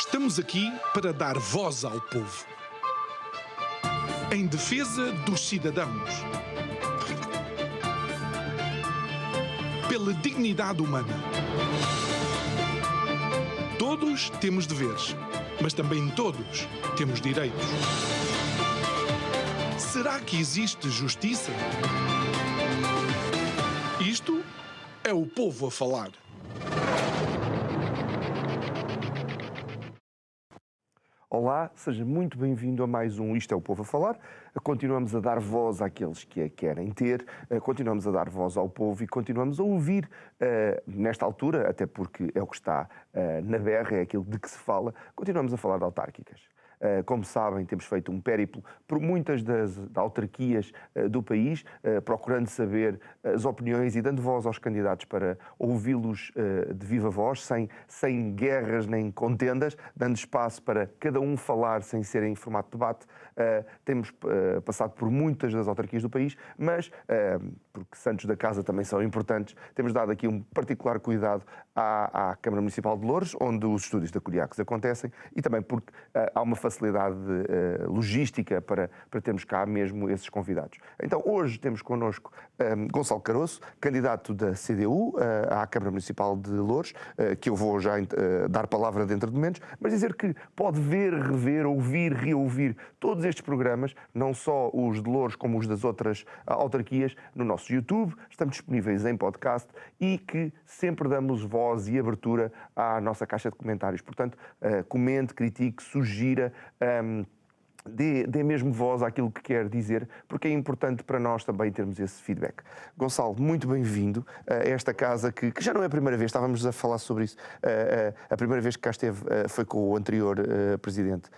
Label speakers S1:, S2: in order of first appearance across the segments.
S1: Estamos aqui para dar voz ao povo. Em defesa dos cidadãos. Pela dignidade humana. Todos temos deveres, mas também todos temos direitos. Será que existe justiça? Isto é o povo a falar.
S2: Olá, seja muito bem-vindo a mais um Isto é o Povo a Falar. Continuamos a dar voz àqueles que a querem ter, continuamos a dar voz ao povo e continuamos a ouvir, nesta altura, até porque é o que está na berra, é aquilo de que se fala, continuamos a falar de autárquicas. Como sabem, temos feito um périplo por muitas das autarquias do país, procurando saber as opiniões e dando voz aos candidatos para ouvi-los de viva voz, sem guerras nem contendas, dando espaço para cada um falar sem ser em formato de debate. Temos passado por muitas das autarquias do país, mas, porque santos da casa também são importantes, temos dado aqui um particular cuidado à Câmara Municipal de Loures, onde os estúdios da Curiacos acontecem, e também porque há uma facilidade logística para termos cá mesmo esses convidados. Então, hoje temos connosco Gonçalo Caroço, candidato da CDU à Câmara Municipal de Loures, que eu vou já dar palavra dentro de momentos, mas dizer que pode ver, rever, ouvir, reouvir todos estes programas, não só os de Loures como os das outras autarquias, no nosso YouTube, estamos disponíveis em podcast e que sempre damos voz e abertura à nossa caixa de comentários. Portanto, comente, critique, sugira, dê mesmo voz àquilo que quer dizer, porque é importante para nós também termos esse feedback. Gonçalo, muito bem-vindo a esta casa que já não é a primeira vez, estávamos a falar sobre isso. A primeira vez que cá esteve foi com o anterior presidente,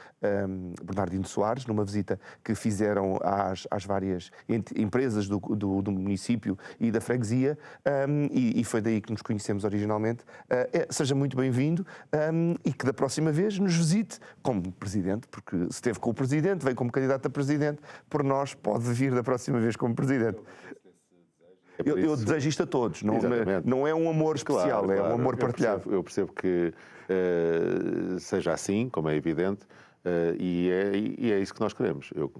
S2: Bernardino Soares, numa visita que fizeram às várias empresas do município e da freguesia, e foi daí que nos conhecemos originalmente. Seja muito bem-vindo e que da próxima vez nos visite como presidente, porque se esteve com o presidente, veio como candidato a presidente, por nós pode vir da próxima vez como presidente. Eu desejo isto a todos, não é um amor especial, claro, é um amor partilhado.
S3: Eu percebo que seja assim, como é evidente, e é isso que nós queremos. Eu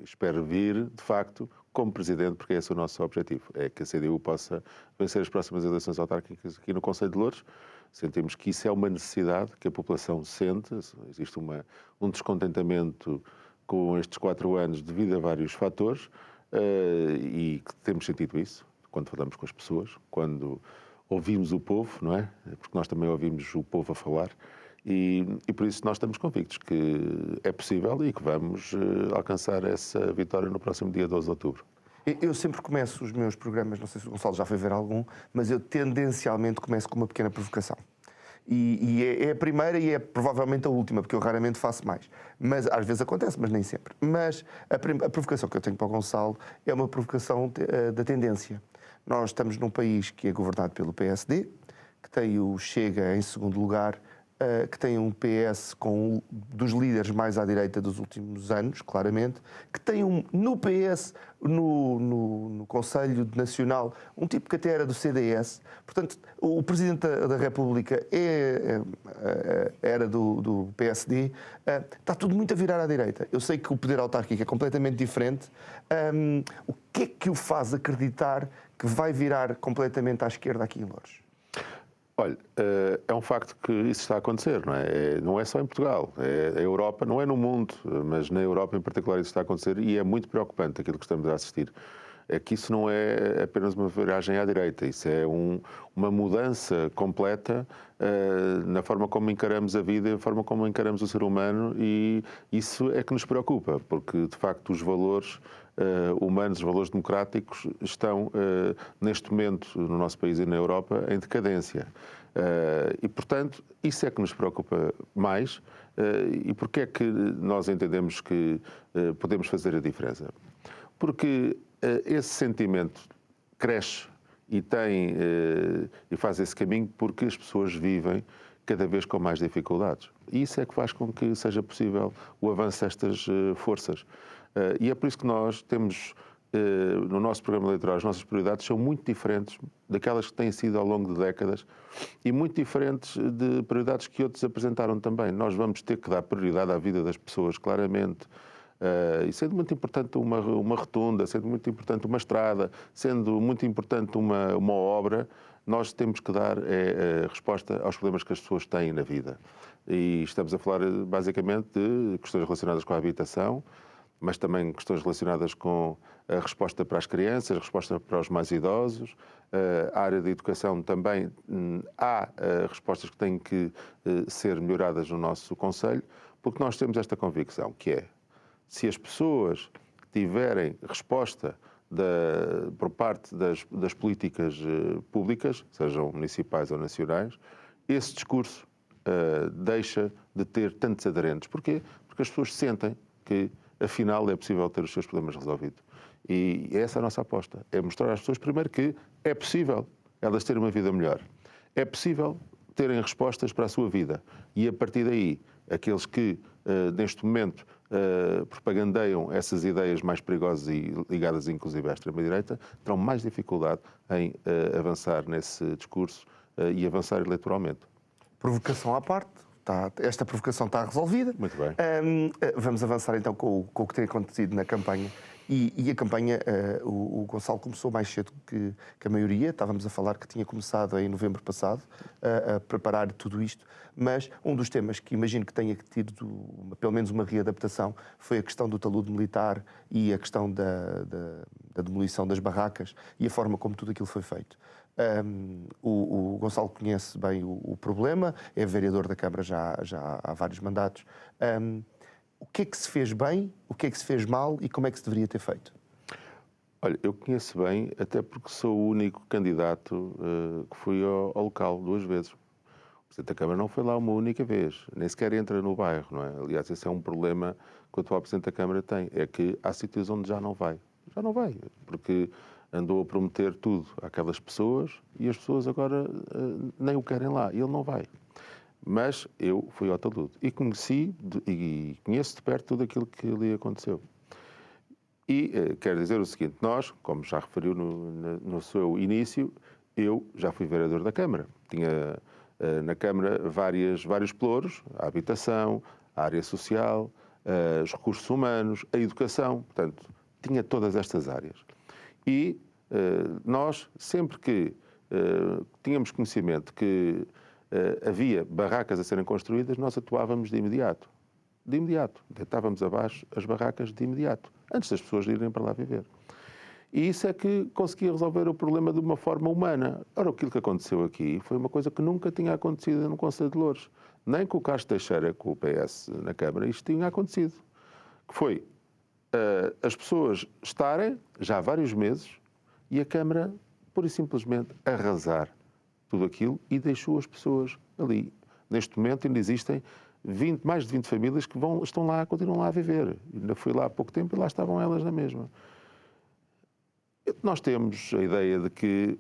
S3: espero vir, de facto, como presidente, porque esse é o nosso objetivo, é que a CDU possa vencer as próximas eleições autárquicas aqui no Concelho de Loures. Sentimos que isso é uma necessidade que a população sente, existe um descontentamento com estes 4 anos devido a vários fatores, e que temos sentido isso quando falamos com as pessoas, quando ouvimos o povo, não é? Porque nós também ouvimos o povo a falar, e por isso nós estamos convictos que é possível e que vamos alcançar essa vitória no próximo dia 12 de outubro.
S2: Eu sempre começo os meus programas, não sei se o Gonçalo já foi ver algum, mas eu tendencialmente começo com uma pequena provocação. E é a primeira e é provavelmente a última, porque eu raramente faço mais. Mas às vezes acontece, mas nem sempre. Mas a provocação que eu tenho para o Gonçalo é uma provocação da tendência. Nós estamos num país que é governado pelo PSD, que tem o Chega em segundo lugar, que tem um PS com dos líderes mais à direita dos últimos anos, claramente, que tem no PS, no Conselho Nacional, um tipo que até era do CDS. Portanto, o Presidente da República era do PSD. Está tudo muito a virar à direita. Eu sei que o poder autárquico é completamente diferente. O que é que o faz acreditar que vai virar completamente à esquerda aqui em Loures?
S3: Olha, é um facto que isso está a acontecer, não é? Não é só em Portugal, a Europa, não é no mundo, mas na Europa em particular isso está a acontecer e é muito preocupante aquilo que estamos a assistir. É que isso não é apenas uma viragem à direita, isso é uma mudança completa na forma como encaramos a vida, na forma como encaramos o ser humano, e isso é que nos preocupa, porque de facto os valores humanos, os valores democráticos estão neste momento no nosso país e na Europa em decadência. E portanto isso é que nos preocupa mais. E porquê é que nós entendemos que podemos fazer a diferença? Porque esse sentimento cresce e faz esse caminho porque as pessoas vivem cada vez com mais dificuldades. E isso é que faz com que seja possível o avanço destas forças. E é por isso que nós temos no nosso programa eleitoral, as nossas prioridades são muito diferentes daquelas que têm sido ao longo de décadas e muito diferentes de prioridades que outros apresentaram também. Nós vamos ter que dar prioridade à vida das pessoas, claramente. E sendo muito importante uma rotunda, sendo muito importante uma estrada, sendo muito importante uma obra, nós temos que dar resposta aos problemas que as pessoas têm na vida. E estamos a falar basicamente de questões relacionadas com a habitação, mas também questões relacionadas com a resposta para as crianças, a resposta para os mais idosos. A área da educação também há respostas que têm que ser melhoradas no nosso Conselho, porque nós temos esta convicção, que é, se as pessoas tiverem resposta por parte das políticas públicas, sejam municipais ou nacionais, esse discurso deixa de ter tantos aderentes. Porquê? Porque as pessoas sentem que afinal é possível ter os seus problemas resolvidos. E essa é a nossa aposta, é mostrar às pessoas primeiro que é possível elas terem uma vida melhor, é possível terem respostas para a sua vida e a partir daí, aqueles que neste momento propagandeiam essas ideias mais perigosas e ligadas inclusive à extrema-direita, terão mais dificuldade em avançar nesse discurso e avançar eleitoralmente.
S2: Provocação à parte. Esta provocação está resolvida.
S3: Muito bem.
S2: Vamos avançar então com o que tem acontecido na campanha. E a campanha, o Gonçalo começou mais cedo que a maioria. Estávamos a falar que tinha começado em novembro passado a preparar tudo isto. Mas um dos temas que imagino que tenha tido pelo menos uma readaptação foi a questão do talude militar e a questão da demolição das barracas e a forma como tudo aquilo foi feito. O Gonçalo conhece bem o problema, é vereador da Câmara já há vários mandatos. O que é que se fez bem, o que é que se fez mal e como é que se deveria ter feito?
S3: Olha, eu conheço bem, até porque sou o único candidato que fui ao local 2 vezes. O Presidente da Câmara não foi lá uma única vez, nem sequer entra no bairro, não é? Aliás, esse é um problema que o atual Presidente da Câmara tem, é que há sítios onde já não vai. Já não vai, porque andou a prometer tudo àquelas pessoas e as pessoas agora nem o querem lá, e ele não vai. Mas eu fui ao talude e conheci e conheço de perto tudo aquilo que ali aconteceu. E quero dizer o seguinte, nós, como já referiu no seu início, eu já fui vereador da Câmara. Tinha na Câmara vários pelouros, a habitação, a área social, os recursos humanos, a educação, portanto, tinha todas estas áreas. E nós, sempre que tínhamos conhecimento que havia barracas a serem construídas, nós atuávamos de imediato. De imediato. Deitávamos abaixo as barracas de imediato, antes das pessoas irem para lá viver. E isso é que conseguia resolver o problema de uma forma humana. Ora, aquilo que aconteceu aqui foi uma coisa que nunca tinha acontecido no Conselho de Loures. Nem com o Castro Teixeira, com o PS na Câmara, isto tinha acontecido. Que foi as pessoas estarem, já há vários meses, e a Câmara, pura e simplesmente, arrasar tudo aquilo e deixou as pessoas ali. Neste momento ainda existem mais de 20 famílias que estão lá, continuam lá a viver. Ainda fui lá há pouco tempo e lá estavam elas na mesma. Nós temos a ideia de que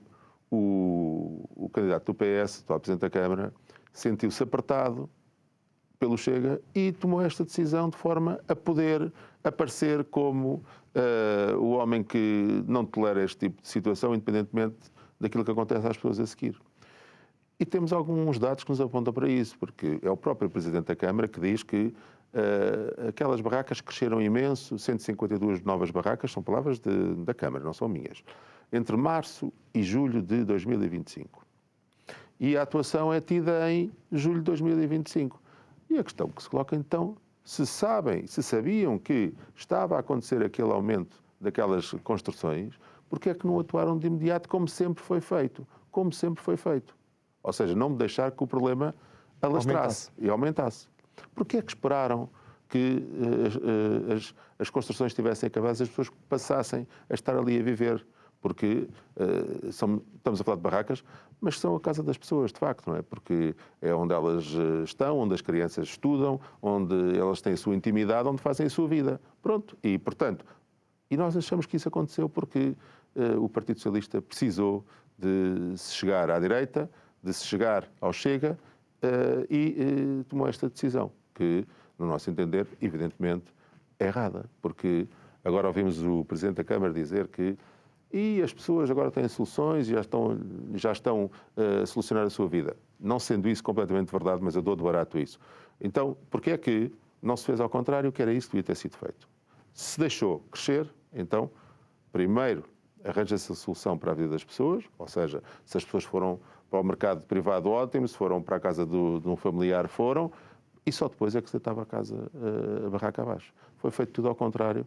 S3: o candidato do PS, atual Presidente da Câmara, sentiu-se apertado pelo Chega e tomou esta decisão de forma a poder aparecer como o homem que não tolera este tipo de situação, independentemente daquilo que acontece às pessoas a seguir. E temos alguns dados que nos apontam para isso, porque é o próprio Presidente da Câmara que diz que aquelas barracas cresceram imenso, 152 novas barracas, são palavras da Câmara, não são minhas, entre março e julho de 2025. E a atuação é tida em julho de 2025. E a questão que se coloca então, se sabiam que estava a acontecer aquele aumento daquelas construções, porque é que não atuaram de imediato como sempre foi feito? Como sempre foi feito. Ou seja, não deixar que o problema alastrasse e aumentasse. Porquê é que esperaram que as construções estivessem acabadas e as pessoas passassem a estar ali a viver? Porque estamos a falar de barracas, mas são a casa das pessoas, de facto, não é? Porque é onde elas estão, onde as crianças estudam, onde elas têm a sua intimidade, onde fazem a sua vida. Pronto. E, portanto, nós achamos que isso aconteceu porque o Partido Socialista precisou de se chegar à direita, de se chegar ao Chega e tomou esta decisão, que, no nosso entender, evidentemente, é errada, porque Agora ouvimos o Presidente da Câmara dizer que as pessoas agora têm soluções e já estão a solucionar a sua vida. Não sendo isso completamente verdade, mas eu dou de barato isso. Então, porquê é que não se fez ao contrário, que era isso que devia ter sido feito? Se deixou crescer, então, primeiro, arranja-se a solução para a vida das pessoas, ou seja, se as pessoas foram para o mercado privado, ótimo, se foram para a casa de um familiar, foram, e só depois é que se deitava a barraca abaixo. Foi feito tudo ao contrário.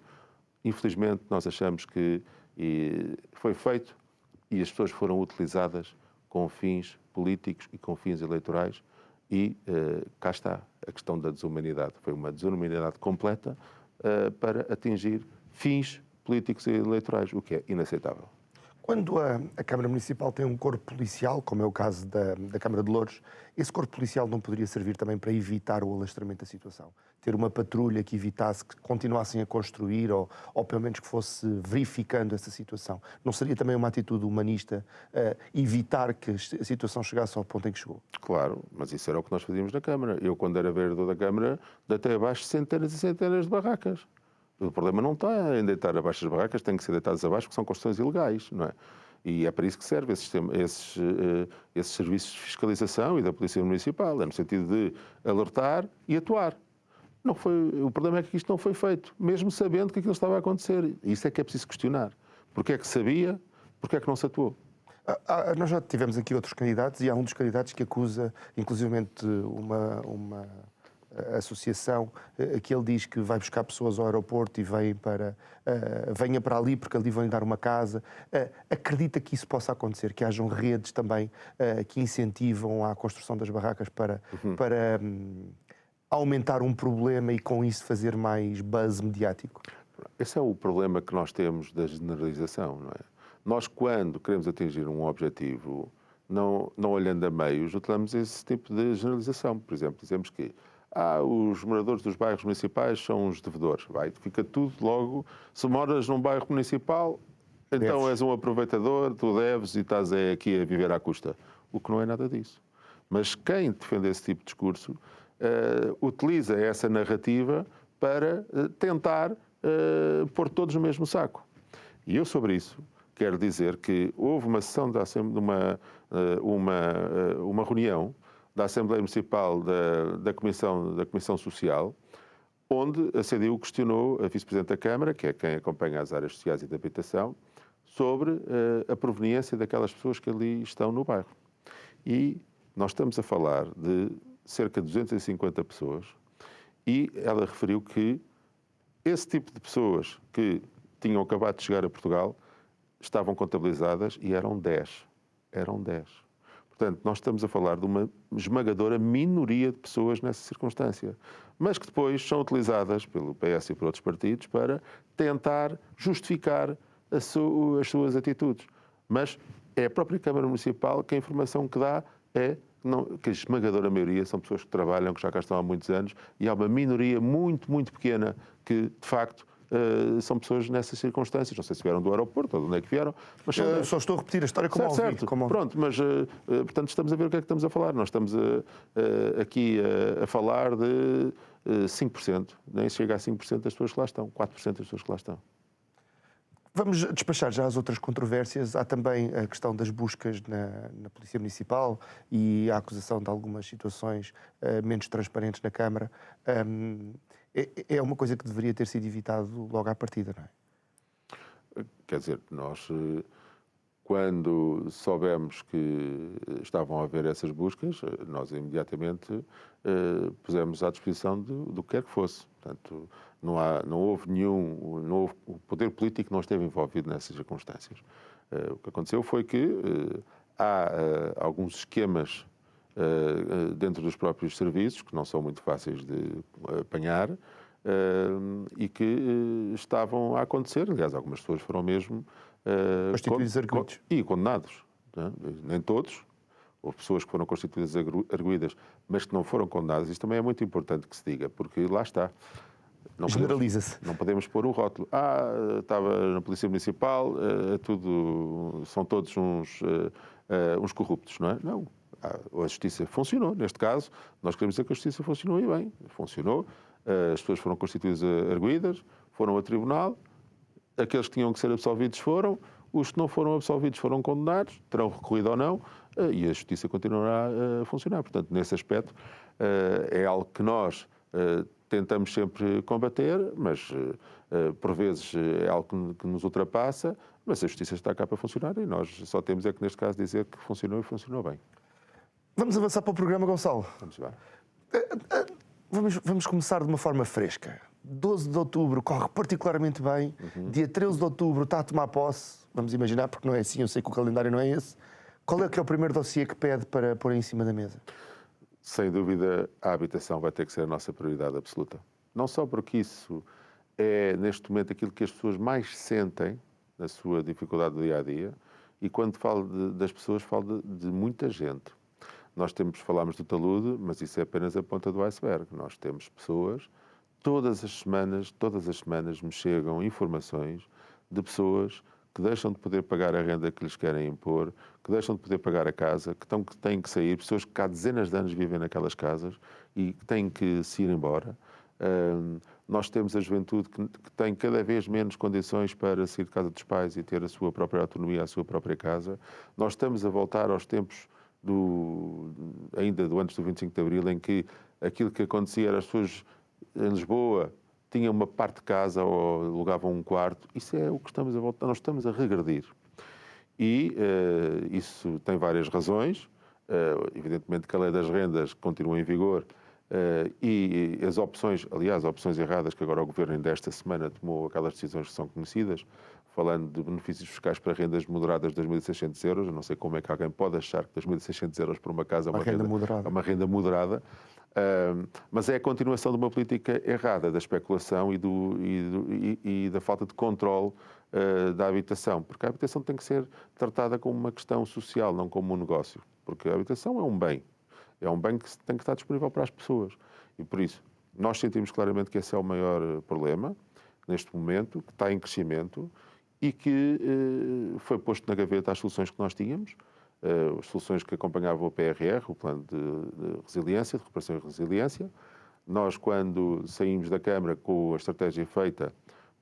S3: Infelizmente, nós achamos que foi feito e as pessoas foram utilizadas com fins políticos e com fins eleitorais e cá está a questão da desumanidade. Foi uma desumanidade completa para atingir fins políticos e eleitorais, o que é inaceitável.
S2: Quando a Câmara Municipal tem um corpo policial, como é o caso da Câmara de Loures, esse corpo policial não poderia servir também para evitar o alastramento da situação? Ter uma patrulha que evitasse que continuassem a construir ou pelo menos que fosse verificando essa situação? Não seria também uma atitude humanista evitar que a situação chegasse ao ponto em que chegou?
S3: Claro, mas isso era o que nós fazíamos na Câmara. Eu, quando era vereador da Câmara, deitei abaixo centenas e centenas de barracas. O problema não está em deitar abaixo as barracas, têm que ser deitadas abaixo, porque são construções ilegais, não é? E é para isso que serve esses serviços de fiscalização e da Polícia Municipal, é no sentido de alertar e atuar. O problema é que isto não foi feito, mesmo sabendo que aquilo estava a acontecer. Isso é que é preciso questionar. Porque é que sabia, porque é que não se atuou?
S2: Nós já tivemos aqui outros candidatos e há um dos candidatos que acusa, inclusivamente, uma associação, que ele diz que vai buscar pessoas ao aeroporto e venha para ali porque ali vão-lhe dar uma casa. Acredita que isso possa acontecer, que hajam redes também que incentivam a construção das barracas para aumentar um problema e com isso fazer mais buzz mediático?
S3: Esse é o problema que nós temos da generalização, não é? Nós, quando queremos atingir um objetivo, não olhando a meios, utilizamos esse tipo de generalização. Por exemplo, dizemos que os moradores dos bairros municipais são os devedores. Fica tudo logo. Se moras num bairro municipal, então
S2: deves.
S3: És um aproveitador, tu deves e estás aqui a viver à custa. O que não é nada disso. Mas quem defende esse tipo de discurso utiliza essa narrativa para tentar pôr todos no mesmo saco. E eu, sobre isso, quero dizer que houve uma sessão uma reunião da Assembleia Municipal da Comissão Social, onde a CDU questionou a Vice-Presidente da Câmara, que é quem acompanha as áreas sociais e de habitação, sobre a proveniência daquelas pessoas que ali estão no bairro. E nós estamos a falar de cerca de 250 pessoas e ela referiu que esse tipo de pessoas que tinham acabado de chegar a Portugal estavam contabilizadas e eram 10. Eram 10. Portanto, nós estamos a falar de uma esmagadora minoria de pessoas nessa circunstância, mas que depois são utilizadas pelo PS e por outros partidos para tentar justificar as suas atitudes. Mas é a própria Câmara Municipal que a informação que dá é que a esmagadora maioria são pessoas que trabalham, que já cá estão há muitos anos, e há uma minoria muito, muito pequena que, de facto, são pessoas nessas circunstâncias. Não sei se vieram do aeroporto ou de onde é que vieram. Mas
S2: só estou a repetir a história como ouvi.
S3: Certo. Pronto, mas, portanto, estamos a ver o que é que estamos a falar. Nós estamos aqui a falar de 5%. Nem chega a 5% das pessoas que lá estão. 4% das pessoas que lá estão.
S2: Vamos despachar já as outras controvérsias. Há também a questão das buscas na Polícia Municipal e a acusação de algumas situações menos transparentes na Câmara. É uma coisa que deveria ter sido evitado logo à partida, não é?
S3: Quer dizer, nós, quando soubemos que estavam a haver essas buscas, nós imediatamente pusemos à disposição do que quer que fosse. Portanto, não houve o poder político não esteve envolvido nessas circunstâncias. O que aconteceu foi que há alguns esquemas dentro dos próprios serviços, que não são muito fáceis de apanhar, e que estavam a acontecer. Aliás, algumas pessoas foram mesmo
S2: constituídos arguidos.
S3: E condenados. Não é? Nem todos. Houve pessoas que foram constituídas arguídas, mas que não foram condenadas. Isto também é muito importante que se diga, porque lá está.
S2: Generaliza-se.
S3: Não podemos pôr um rótulo. Estava na Polícia Municipal, são todos uns corruptos, não é? Não. A justiça funcionou, neste caso, nós queremos dizer que a justiça funcionou e bem, funcionou, as pessoas foram constituídas arguídas, foram a tribunal aqueles que tinham que ser absolvidos foram, os que não foram absolvidos foram condenados, terão recorrido ou não, e a justiça continuará a funcionar. Portanto, nesse aspecto, é algo que nós tentamos sempre combater, mas por vezes é algo que nos ultrapassa, mas a justiça está cá para funcionar e nós só temos é que, neste caso, dizer que funcionou e funcionou bem.
S2: Vamos avançar para o programa, Gonçalo.
S3: Vamos lá.
S2: Vamos começar de uma forma fresca. 12 de outubro corre particularmente bem. Dia 13 de outubro está a tomar posse. Vamos imaginar, porque não é assim, eu sei que o calendário não é esse. Qual é que é o primeiro dossiê que pede para pôr em cima da mesa?
S3: Sem dúvida, a habitação vai ter que ser a nossa prioridade absoluta. Não só porque isso é, neste momento, aquilo que as pessoas mais sentem na sua dificuldade do dia-a-dia, e quando falo das pessoas, falo de muita gente. Nós falámos do talude, mas isso é apenas a ponta do iceberg. Nós temos pessoas, todas as semanas me chegam informações de pessoas que deixam de poder pagar a renda que lhes querem impor, que deixam de poder pagar a casa, que têm que sair, pessoas que há dezenas de anos vivem naquelas casas e que têm que se ir embora. Nós temos a juventude que tem cada vez menos condições para sair de casa dos pais e ter a sua própria autonomia, a sua própria casa. Nós estamos a voltar aos tempos ainda do antes do 25 de Abril, em que aquilo que acontecia era as pessoas em Lisboa tinham uma parte de casa ou alugavam um quarto. Isso é o que estamos a voltar, nós estamos a regredir. E isso tem várias razões. Evidentemente que a lei das rendas continua em vigor e as opções, aliás, opções erradas que agora o Governo ainda esta semana tomou, aquelas decisões que são conhecidas, falando de benefícios fiscais para rendas moderadas de 2.600 euros. Eu não sei como é que alguém pode achar que 2.600 euros por uma casa é uma renda moderada. Mas é a continuação de uma política errada da especulação e da falta de controle da habitação, porque a habitação tem que ser tratada como uma questão social, não como um negócio, porque a habitação é um bem que tem que estar disponível para as pessoas e por isso nós sentimos claramente que esse é o maior problema neste momento, que está em crescimento e que foi posto na gaveta as soluções que nós tínhamos. As soluções que acompanhavam o PRR, o Plano de Resiliência, de Recuperação e Resiliência. Nós, quando saímos da Câmara com a estratégia feita,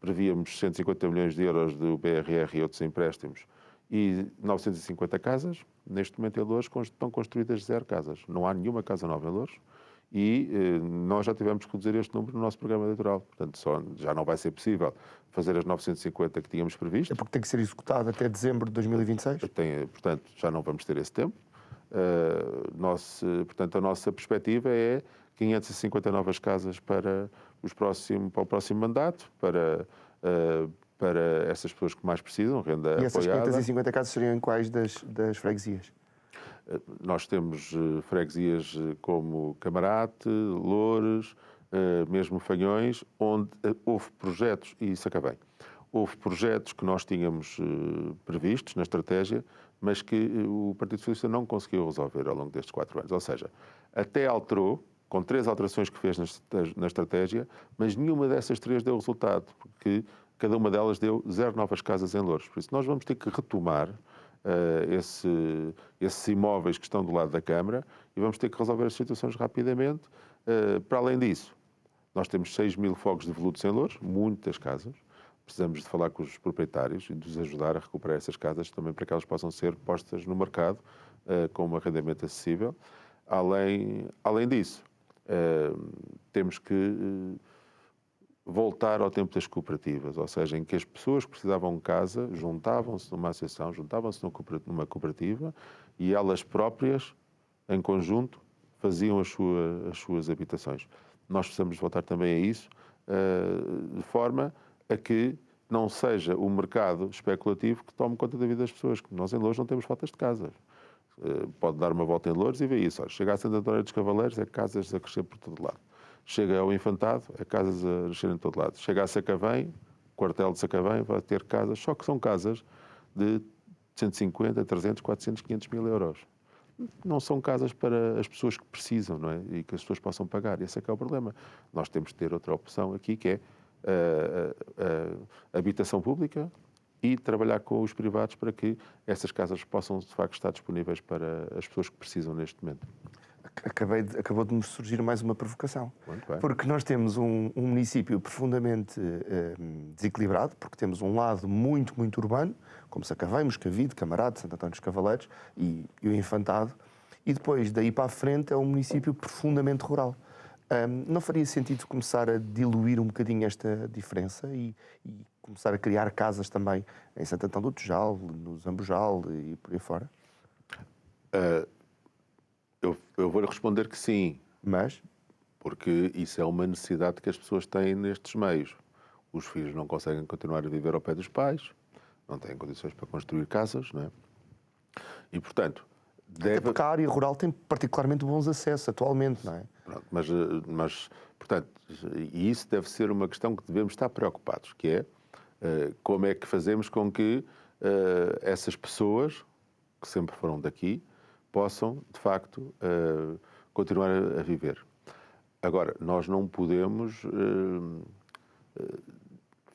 S3: prevíamos 150 milhões de euros do PRR e outros empréstimos e 950 casas. Neste momento, em Loures, estão construídas 0 casas. Não há nenhuma casa nova em Loures e nós já tivemos que reduzir este número no nosso programa eleitoral. Portanto, já não vai ser possível fazer as 950 que tínhamos previsto.
S2: É porque tem que ser executado até dezembro de 2026?
S3: Portanto, já não vamos ter esse tempo. Portanto, a nossa perspectiva é 550 novas casas para o próximo mandato, para essas pessoas que mais precisam, renda apoiada.
S2: E essas 550 casas seriam em quais das freguesias?
S3: Nós temos freguesias como Camarate, Loures, mesmo Fanhões, onde houve projetos, e Sacavém, houve projetos que nós tínhamos previstos na estratégia, mas que o Partido Socialista não conseguiu resolver ao longo destes 4 anos. Ou seja, até alterou, com 3 alterações que fez na estratégia, mas nenhuma dessas 3 deu resultado, porque cada uma delas deu 0 novas casas em Loures. Por isso, nós vamos ter que retomar esses imóveis que estão do lado da Câmara e vamos ter que resolver as situações rapidamente. Para além disso, nós temos 6.000 fogos de veludo em Loures, muitas casas. Precisamos de falar com os proprietários e de os ajudar a recuperar essas casas também para que elas possam ser postas no mercado com um arrendamento acessível. Além disso, temos que voltar ao tempo das cooperativas, ou seja, em que as pessoas que precisavam de casa juntavam-se numa associação, juntavam-se numa cooperativa e elas próprias, em conjunto, faziam as suas habitações. Nós precisamos voltar também a isso, de forma a que não seja o mercado especulativo que tome conta da vida das pessoas. Nós em Loures não temos faltas de casas. Pode dar uma volta em Loures e ver isso. Olha, chega a Santa Antónia dos Cavaleiros, é casas a crescer por todo lado. Chega ao Infantado, é casas a crescer em todo lado. Chega a Sacavém, o quartel de Sacavém vai ter casas, só que são casas de 150, 300, 400, 500 mil euros. Não são casas para as pessoas que precisam, não é? E que as pessoas possam pagar. Esse é que é o problema. Nós temos de ter outra opção aqui, que é a habitação pública e trabalhar com os privados para que essas casas possam, de facto, estar disponíveis para as pessoas que precisam neste momento.
S2: Acabou de me surgir mais uma provocação.
S3: Muito bem.
S2: Porque nós temos um município profundamente desequilibrado, porque temos um lado muito, muito urbano, como Sacavém, Moscavide, Camarate, Santo António dos Cavaleiros e o Infantado, e depois, daí para a frente, é um município profundamente rural. Não faria sentido começar a diluir um bocadinho esta diferença e começar a criar casas também em Santo Antão do Tujal, no Zambujal e por aí fora?
S3: Eu vou-lhe responder que sim,
S2: Mas,
S3: porque isso é uma necessidade que as pessoas têm nestes meios. Os filhos não conseguem continuar a viver ao pé dos pais, não têm condições para construir casas, não é? E, portanto,
S2: até porque a área rural tem particularmente bons acessos atualmente, não é?
S3: Pronto, mas, portanto, e isso deve ser uma questão que devemos estar preocupados, que é como é que fazemos com que essas pessoas, que sempre foram daqui, possam, de facto, continuar a viver. Agora, nós não podemos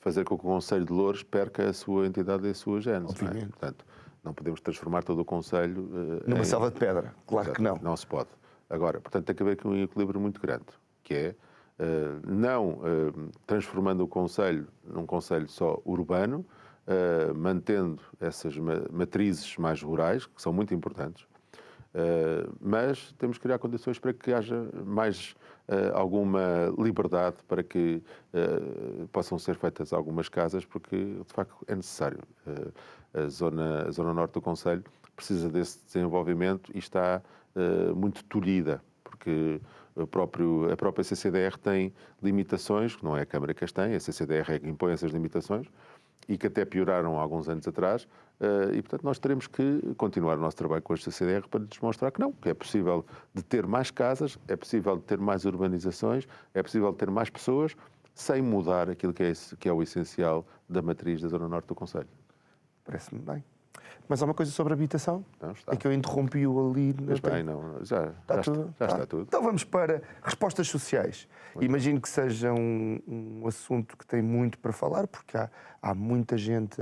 S3: fazer com que o Conselho de Loures perca a sua entidade e a sua gênese.
S2: Obviamente.
S3: Não é? Portanto, não podemos transformar todo o Conselho
S2: Numa selva de pedra, claro que não.
S3: Não se pode. Agora, portanto, tem que haver aqui um equilíbrio muito grande, que é não transformando o Conselho num Conselho só urbano, mantendo essas matrizes mais rurais, que são muito importantes, mas temos que criar condições para que haja mais alguma liberdade para que possam ser feitas algumas casas, porque de facto é necessário. A zona norte do Conselho precisa desse desenvolvimento e está muito tolhida, porque a própria CCDR tem limitações, que não é a Câmara que as tem, a CCDR é que impõe essas limitações, e que até pioraram há alguns anos atrás, e portanto nós teremos que continuar o nosso trabalho com a CCDR para lhes mostrar que não, que é possível de ter mais casas, é possível de ter mais urbanizações, é possível de ter mais pessoas, sem mudar aquilo que é o essencial da matriz da Zona Norte do Conselho.
S2: Parece-me bem. Mas há uma coisa sobre a habitação?
S3: Não está.
S2: É que eu interrompi-o ali.
S3: Mas bem, não, já está tudo.
S2: Então vamos para respostas sociais. Imagino que seja um assunto que tem muito para falar, porque há muita gente...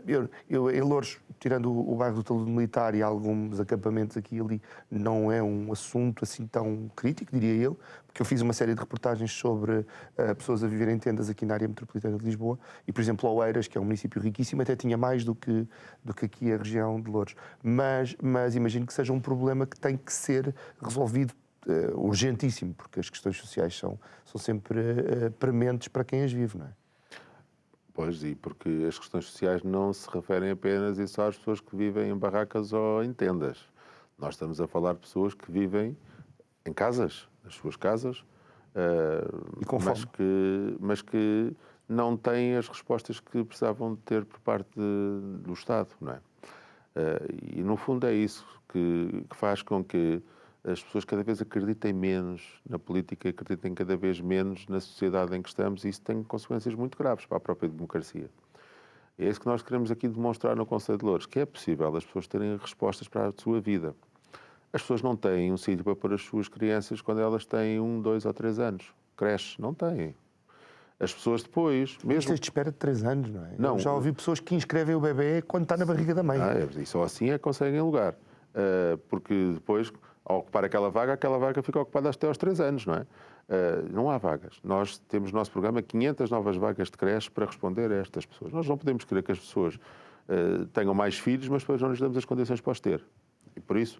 S2: Eu em Loures, tirando o bairro do Talude Militar e alguns acampamentos aqui e ali, não é um assunto assim tão crítico, diria eu, porque eu fiz uma série de reportagens sobre pessoas a viver em tendas aqui na área metropolitana de Lisboa e, por exemplo, Oeiras, que é um município riquíssimo, até tinha mais do que aqui a região de Loures. Mas imagino que seja um problema que tem que ser resolvido urgentíssimo, porque as questões sociais são sempre prementes para quem as vive, não é?
S3: Pois, e porque as questões sociais não se referem apenas e só às pessoas que vivem em barracas ou em tendas. Nós estamos a falar de pessoas que vivem em casas, nas suas casas,
S2: E com fome.
S3: mas que não têm as respostas que precisavam de ter por parte do Estado, não é? E no fundo é isso que faz com que as pessoas cada vez acreditem menos na política, acreditem cada vez menos na sociedade em que estamos, e isso tem consequências muito graves para a própria democracia. É isso que nós queremos aqui demonstrar no Conselho de Loures, que é possível as pessoas terem respostas para a sua vida. As pessoas não têm um sítio para pôr as suas crianças quando elas têm 1, 2 ou 3 anos. Creches, não têm. As pessoas depois...
S2: Isto é de espera de 3 anos, não é?
S3: Não.
S2: Eu já ouvi pessoas que inscrevem o bebê quando está na barriga da mãe.
S3: E só assim é que conseguem lugar. Porque depois, ao ocupar aquela vaga fica ocupada até aos 3 anos, não é? Não há vagas. Nós temos no nosso programa 500 novas vagas de creche para responder a estas pessoas. Nós não podemos querer que as pessoas tenham mais filhos, mas depois não lhes damos as condições para os ter. E por isso,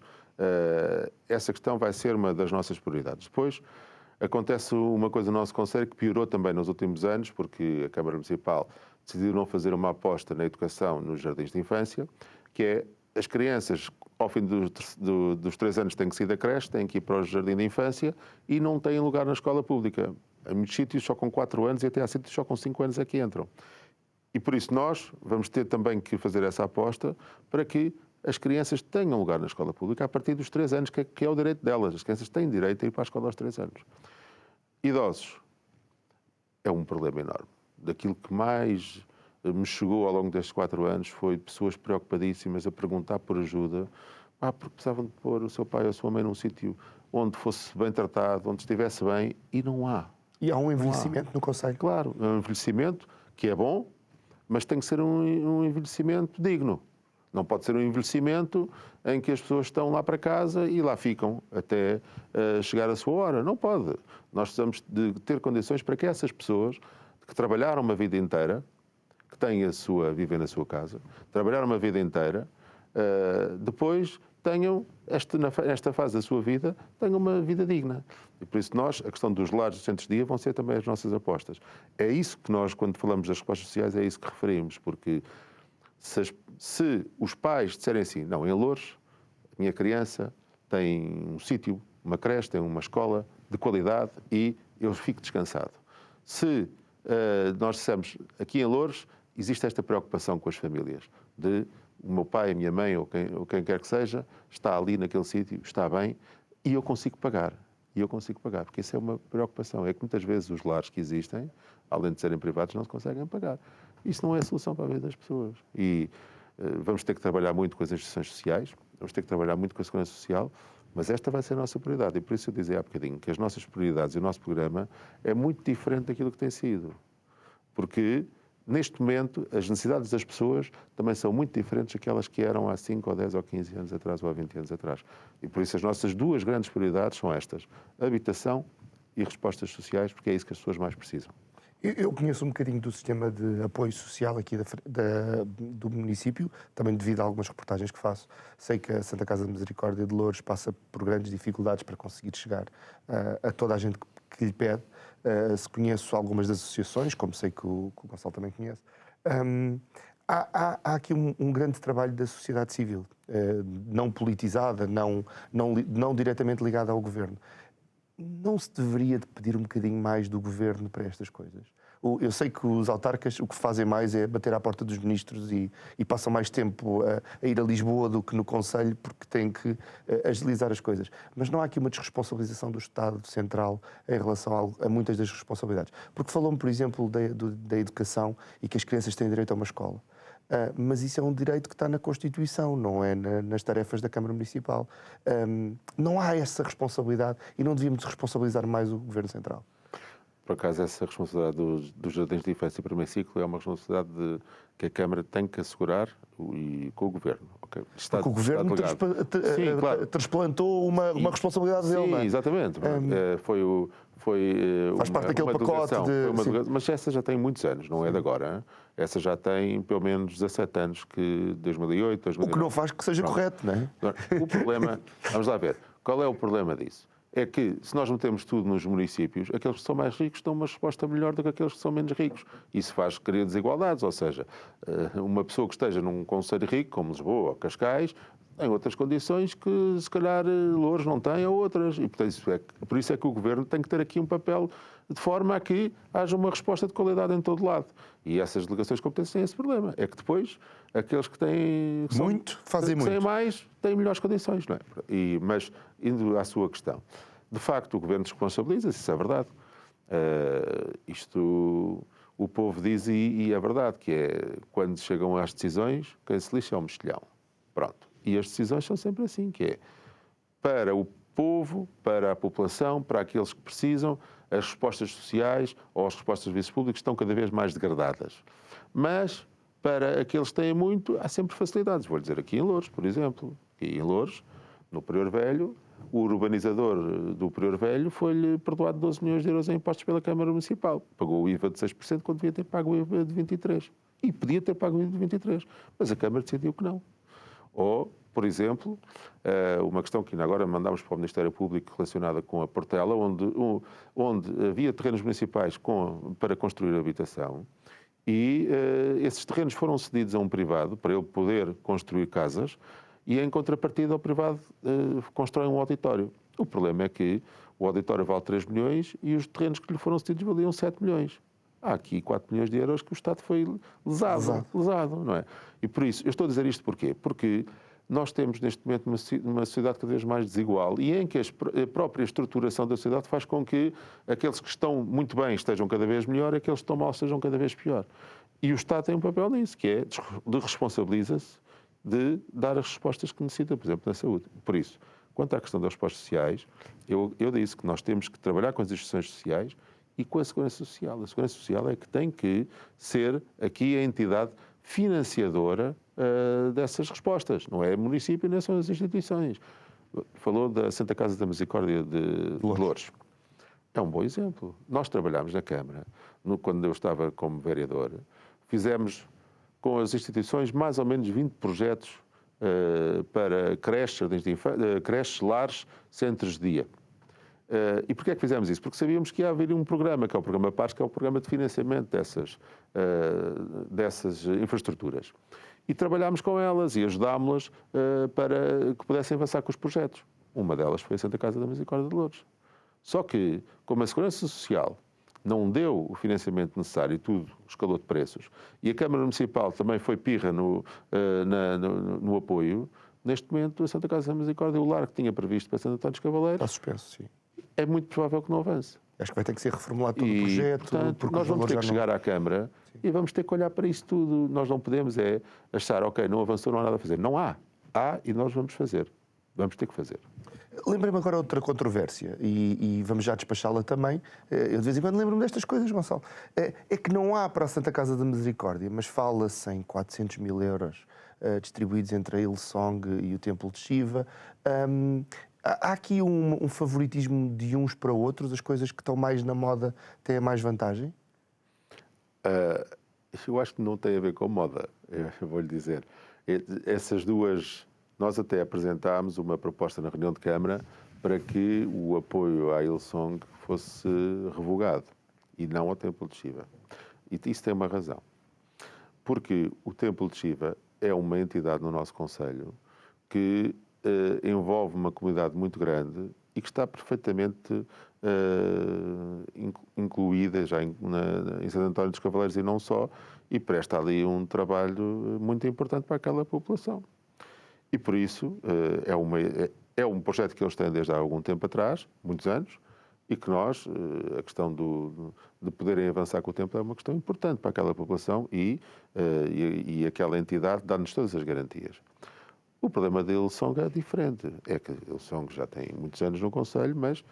S3: essa questão vai ser uma das nossas prioridades. Depois, acontece uma coisa no nosso Conselho que piorou também nos últimos anos, porque a Câmara Municipal decidiu não fazer uma aposta na educação nos jardins de infância, que é as crianças, ao fim dos 3 anos, têm que sair da creche, têm que ir para o jardim de infância e não têm lugar na escola pública. Há muitos sítios só com 4 anos e até há sítios só com 5 anos é que entram. E por isso nós vamos ter também que fazer essa aposta para que as crianças tenham lugar na escola pública a partir dos 3 anos, que é o direito delas. As crianças têm direito a ir para a escola aos 3 anos. Idosos é um problema enorme. Daquilo que mais me chegou ao longo destes 4 anos foi pessoas preocupadíssimas a perguntar por ajuda, porque precisavam de pôr o seu pai ou a sua mãe num sítio onde fosse bem tratado, onde estivesse bem, e não há.
S2: E há um envelhecimento no Conselho.
S3: Claro, é um envelhecimento que é bom, mas tem que ser um envelhecimento digno. Não pode ser um envelhecimento em que as pessoas estão lá para casa e lá ficam até chegar a sua hora. Não pode. Nós precisamos de ter condições para que essas pessoas que trabalharam uma vida inteira, que têm vivem na sua casa, trabalharam uma vida inteira, depois tenham, nesta fase da sua vida, tenham uma vida digna. E por isso a questão dos lares dos centros de dia vão ser também as nossas apostas. É isso que nós, quando falamos das respostas sociais, é isso que referimos, porque se os pais disserem assim, não, em Loures, a minha criança tem um sítio, uma creche, tem uma escola de qualidade e eu fico descansado. Se nós dissemos, aqui em Loures, existe esta preocupação com as famílias, de o meu pai, a minha mãe ou quem quer que seja, está ali naquele sítio, está bem, e eu consigo pagar. Porque isso é uma preocupação. É que muitas vezes os lares que existem, além de serem privados, não se conseguem pagar. Isso não é a solução para a vida das pessoas. E vamos ter que trabalhar muito com as instituições sociais, vamos ter que trabalhar muito com a segurança social, mas esta vai ser a nossa prioridade. E por isso eu dizia há bocadinho que as nossas prioridades e o nosso programa é muito diferente daquilo que tem sido. Porque, neste momento, as necessidades das pessoas também são muito diferentes daquelas que eram há 5 ou 10 ou 15 anos atrás ou há 20 anos atrás. E por isso as nossas duas grandes prioridades são estas: habitação e respostas sociais, porque é isso que as pessoas mais precisam.
S2: Eu conheço um bocadinho do sistema de apoio social aqui do município, também devido a algumas reportagens que faço. Sei que a Santa Casa de Misericórdia de Loures passa por grandes dificuldades para conseguir chegar a toda a gente que lhe pede. Se conheço algumas das associações, como sei que o Gonçalo também conhece. Há aqui um grande trabalho da sociedade civil, não politizada, não diretamente ligada ao governo. Não se deveria de pedir um bocadinho mais do governo para estas coisas? Eu sei que os autarcas o que fazem mais é bater à porta dos ministros e passam mais tempo a ir a Lisboa do que no Conselho, porque têm que agilizar as coisas. Mas não há aqui uma desresponsabilização do Estado Central em relação a muitas das responsabilidades? Porque falou-me, por exemplo, da educação e que as crianças têm direito a uma escola. Mas isso é um direito que está na Constituição, não é nas tarefas da Câmara Municipal. Não há essa responsabilidade e não devíamos responsabilizar mais o Governo Central.
S3: Por acaso, essa responsabilidade dos jardins de infância e primeiro ciclo é uma responsabilidade que a Câmara tem que assegurar com o Governo. Okay?
S2: Porque o Governo transplantou uma responsabilidade dele, não é?
S3: Sim, exatamente. Faz
S2: parte daquele pacote
S3: mas essa já tem muitos anos, não é de agora. Hein? Essa já tem pelo menos 17 anos, que 2008, 2009.
S2: O que não faz que seja correto, não é?
S3: O problema, vamos lá ver, qual é o problema disso? É que, se nós metemos tudo nos municípios, aqueles que são mais ricos dão uma resposta melhor do que aqueles que são menos ricos. Isso faz criar desigualdades, ou seja, uma pessoa que esteja num concelho rico, como Lisboa ou Cascais, tem outras condições que, se calhar, Loures não tem ou outras. E, portanto, por isso é que o Governo tem que ter aqui um papel de forma a que haja uma resposta de qualidade em todo lado. E essas delegações de competência têm esse problema. É que depois, aqueles que têm...
S2: fazem
S3: mais, têm melhores condições, não é? Mas, indo à sua questão, de facto, o Governo responsabiliza-se, isso é verdade. Isto o povo diz e é verdade, que é, quando chegam às decisões, quem se lixa é o mexilhão. Pronto. E as decisões são sempre assim, que é para o povo, para a população, para aqueles que precisam, as respostas sociais ou as respostas de serviços públicos estão cada vez mais degradadas. Mas, para aqueles que têm muito, há sempre facilidades. Vou dizer aqui em Loures, por exemplo. Aqui em Loures, no Prior Velho, o urbanizador do Prior Velho foi-lhe perdoado 12 milhões de euros em impostos pela Câmara Municipal. Pagou o IVA de 6% quando devia ter pago o IVA de 23%. E podia ter pago o IVA de 23%. Mas a Câmara decidiu que não. Ou, por exemplo, uma questão que ainda agora mandámos para o Ministério Público relacionada com a Portela, onde havia terrenos municipais para construir habitação e esses terrenos foram cedidos a um privado para ele poder construir casas e, em contrapartida, o privado constrói um auditório. O problema é que o auditório vale 3 milhões e os terrenos que lhe foram cedidos valiam 7 milhões. Há aqui 4 milhões de euros que o Estado foi lesado, não é? E por isso, eu estou a dizer isto porquê? Porque nós temos neste momento uma sociedade cada vez mais desigual e em que a própria estruturação da sociedade faz com que aqueles que estão muito bem estejam cada vez melhor e aqueles que estão mal estejam cada vez pior. E o Estado tem um papel nisso, que é de responsabiliza-se de dar as respostas que necessita, por exemplo, na saúde. Por isso, quanto à questão das respostas sociais, eu disse que nós temos que trabalhar com as instituições sociais e com a Segurança Social. A Segurança Social é que tem que ser aqui a entidade financiadora dessas respostas. Não é o município, nem são as instituições. Falou da Santa Casa da Misericórdia de Loures. É um bom exemplo. Nós trabalhámos na Câmara, quando eu estava como vereador, fizemos com as instituições mais ou menos 20 projetos para creches, lares, centros de dia. E porquê é que fizemos isso? Porque sabíamos que ia haver um programa, que é o Programa PARS, que é o programa de financiamento dessas infraestruturas. E trabalhámos com elas e ajudámos-las para que pudessem avançar com os projetos. Uma delas foi a Santa Casa da Misericórdia de Loures. Só que, como a Segurança Social não deu o financiamento necessário e tudo escalou de preços, e a Câmara Municipal também foi pirra no apoio, neste momento a Santa Casa da Misericórdia, o lar que tinha previsto para Santo António dos Cavaleiros,
S2: Está suspenso, sim.
S3: é muito provável que não avance.
S2: Acho que vai ter que ser reformulado todo o projeto.
S3: Portanto, nós vamos ter que chegar à Câmara e vamos ter que olhar para isso tudo. Nós não podemos achar, ok, não avançou, não há nada a fazer. Não há. Há e nós vamos fazer. Vamos ter que fazer.
S2: Lembrei-me agora outra controvérsia e vamos já despachá-la também. Eu de vez em quando lembro-me destas coisas, Gonçalo. É que não há para a Santa Casa da Misericórdia, mas fala-se em 400 mil euros distribuídos entre a Hillsong e o Templo de Shiva. Há aqui um favoritismo de uns para outros? As coisas que estão mais na moda têm mais vantagem?
S3: Eu acho que não tem a ver com moda, eu vou-lhe dizer. Essas duas... Nós até apresentámos uma proposta na reunião de Câmara para que o apoio à Hillsong fosse revogado e não ao Templo de Shiva. E isso tem uma razão. Porque o Templo de Shiva é uma entidade no nosso concelho que envolve uma comunidade muito grande e que está perfeitamente incluída já em Santo António dos Cavaleiros e não só, e presta ali um trabalho muito importante para aquela população. E por isso é um projeto que eles têm desde há algum tempo atrás, muitos anos, e que nós, a questão de poderem avançar com o tempo é uma questão importante para aquela população e aquela entidade dá-nos todas as garantias. O problema da Hillsong é diferente. É que a Hillsong já tem muitos anos no Conselho, mas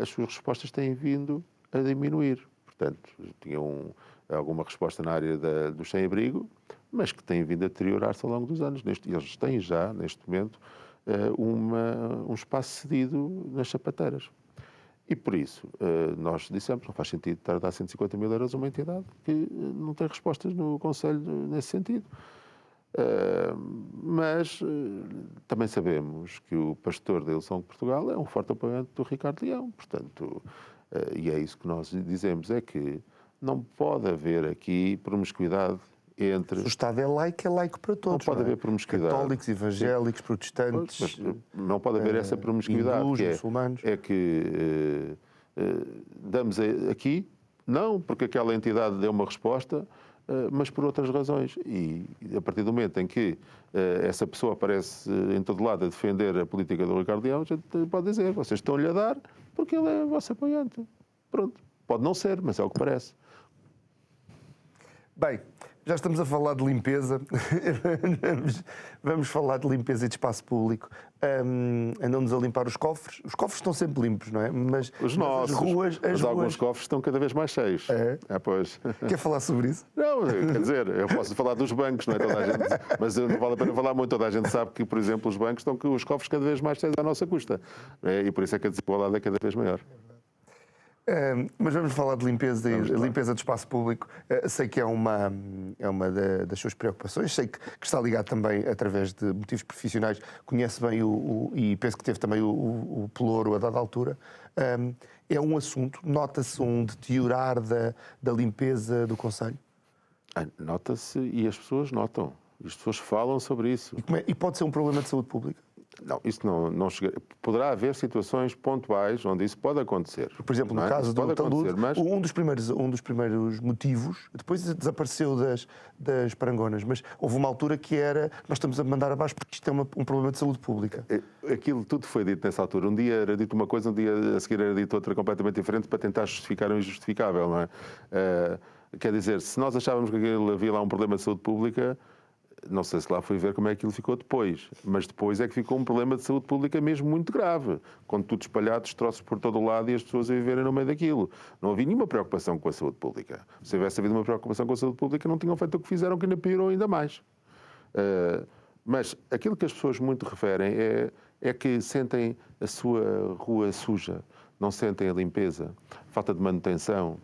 S3: as suas respostas têm vindo a diminuir. Portanto, tinham alguma resposta na área do sem-abrigo, mas que têm vindo a deteriorar-se ao longo dos anos. Eles têm já, neste momento, um espaço cedido nas sapateiras. E por isso, nós dissemos que não faz sentido estar a dar 150 mil euros a uma entidade que não tem respostas no Conselho nesse sentido. Mas também sabemos que o pastor da Hillsong de Portugal é um forte apoiante do Ricardo Leão. Portanto, e é isso que nós dizemos, é que não pode haver aqui promiscuidade entre...
S2: Se o Estado é laico para todos.
S3: Não pode haver promiscuidade.
S2: Católicos, evangélicos, protestantes...
S3: Mas não pode haver essa promiscuidade.
S2: Hindus, muçulmanos.
S3: É que damos aqui, não porque aquela entidade deu uma resposta, mas por outras razões. E a partir do momento em que essa pessoa aparece em todo lado a defender a política do Ricardo Leão, a gente pode dizer, vocês estão-lhe a dar porque ele é vosso apoiante. Pronto. Pode não ser, mas é o que parece.
S2: Bem, já estamos a falar de limpeza. Vamos falar de limpeza e de espaço público. Andamos a limpar os cofres. Os cofres estão sempre limpos, não é? Mas
S3: os nossos.
S2: As ruas,
S3: alguns cofres estão cada vez mais cheios. Pois.
S2: Quer falar sobre isso?
S3: Não, quer dizer, eu posso falar dos bancos, não é? Toda a gente, mas não vale a pena falar muito. Toda a gente sabe que, por exemplo, os bancos estão com os cofres cada vez mais cheios à nossa custa. E por isso é que a desigualdade é cada vez maior.
S2: Mas vamos falar de limpeza e limpeza do espaço público. Sei que é uma das suas preocupações, sei que está ligado também através de motivos profissionais, conhece bem e penso que teve também o pelouro a dada altura. É um assunto, nota-se um deteriorar da limpeza do Conselho?
S3: Nota-se e as pessoas notam. As pessoas falam sobre isso.
S2: E pode ser um problema de saúde pública?
S3: Não, isso não chega. Poderá haver situações pontuais onde isso pode acontecer.
S2: Por exemplo, no caso do talude, um dos primeiros motivos, depois desapareceu das parangonas, mas houve uma altura que era, nós estamos a mandar abaixo porque isto é um problema de saúde pública.
S3: Aquilo tudo foi dito nessa altura. Um dia era dito uma coisa, um dia a seguir era dito outra completamente diferente para tentar justificar o injustificável, não é? Quer dizer, se nós achávamos que havia lá um problema de saúde pública, Não sei se lá foi ver como é que aquilo ficou depois, mas depois é que ficou um problema de saúde pública mesmo muito grave, com tudo espalhado, destroços por todo o lado e as pessoas a viverem no meio daquilo. Não havia nenhuma preocupação com a saúde pública. Se tivesse havido uma preocupação com a saúde pública, não tinham feito o que fizeram, que ainda piorou ainda mais. Mas aquilo que as pessoas muito referem é que sentem a sua rua suja, não sentem a limpeza, falta de manutenção,